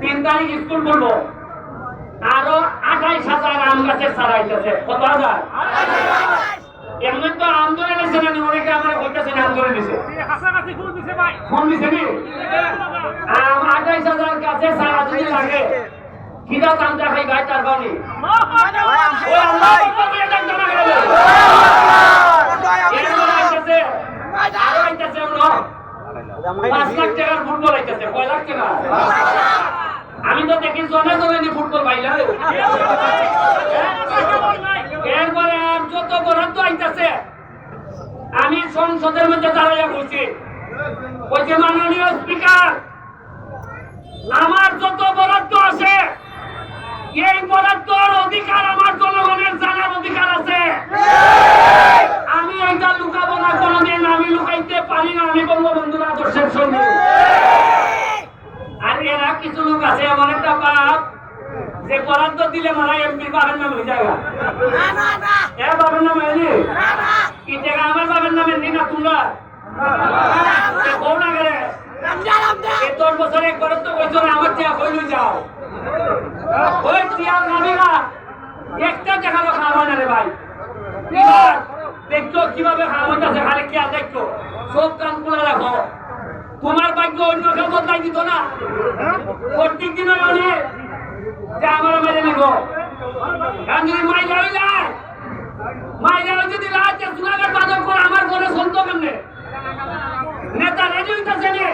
3 তারিখ স্কুল খুলবো, আরো 28,000 আম গাছের চারা আইতেছে। কত হাজার? এমনি তো আম ধরে নিছে না, অনেকে আমার কইতেছে আম ধরে নিছে, ফোন দিছে নি? আম 28,000 গাছের চারা যদি লাগে, কিরা দাম দেখাই ভাই তার কারণে ফুটবল আইতেছে, কয় লাখ টাকা? আমি তো দেখি জনে জনে ফুটবল পাইলা। এরপরে আর যত বরাদ্দ আইতেছে, আমি সংসদের মধ্যে দাঁড়াইয়া বলছি, বলছে মাননীয় স্পিকার, আমার যত বরাদ্দ আছে এই বরাদ্দর অধিকার আমার জনগণের জানার অধিকার আছে। আমি এইটা লুকাবো না কোনোদিন, আমি লুকাইতে পারি না। আমি বঙ্গবন্ধুর আদর্শের সঙ্গে। আর এরা কিছু লোক আছে এমন একটা বাপ যে বরাদ্দ দিলে মারা এমপির বাবার নাম হয়ে যায়। এর বাবার নাম হয়নি, কি জায়গা আমার বাবার নামে নি না তোমরা কোন না গেলে 10 বছর একবার তো কইছো না আমার টিয়া কইলই যাও। ওই টিয়া নামিরা একটা টাকারও খাওয়া না রে ভাই। এবার দেখছো কিভাবে খাওয়া হইতেছে, খালি কি আর দেখছো, সব কান খুলে রাখো। তোমার ভাগ্য অন্য কেউ বদলাই দিত না, প্রত্যেক দিন অনেক যে আমার মেরে নিব। যদি মাইলা হয়ে যায়, মাইলা যদি রাত সুনাগার বাদক করে আমার ঘরে শুনতো কেমনে? নেতা রেডি হইতেছে নি,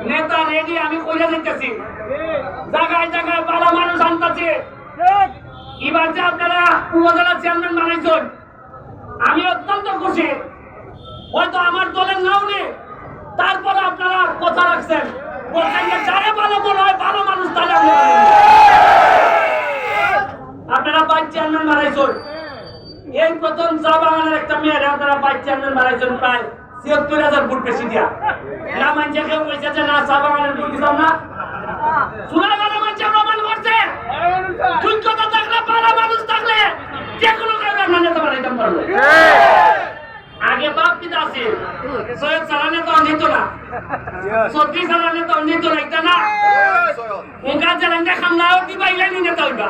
নেতা রেডি, আমি কইরা দিতেছি জায়গায় জায়গায় ভালো মানুষ আনতেছে। এবার যে আপনারা উপজেলা চেয়ারম্যান বানাইছেন, আমি অত্যন্ত খুশি। হয়তো আমার দলের নাও নেই, তারপরে আপনারা কথা রাখছেন, বলছেন যে যারে ভালো মনে হয় ভালো মানুষ তাহলে আপনারা ভাইস চেয়ারম্যান বানাইছেন। এই প্রথম চা বাগানের একটা মেয়ের আপনারা ভাইস চেয়ারম্যান বানাইছেন প্রায় ৭৬,০০০ ভোট বেশি দিয়া। না মানছে কেউ কইছে যে না চা বাগানের ভোট দিতাম না, সুনাগানের মানুষ প্রমাণ করছে। যোগ্যতা থাকলে ভালো মানুষ থাকলে যে কোনো কারণে আমরা নেতা বানাইতাম পারবো। আগে বাপ পিতা আছে, সৈয়দ সালানে তো অনিত না, ৩৬ সালানে তো অনিত না, এটা না ওকা জেলায় খামলাও দিবাইলে নেতা হইবা।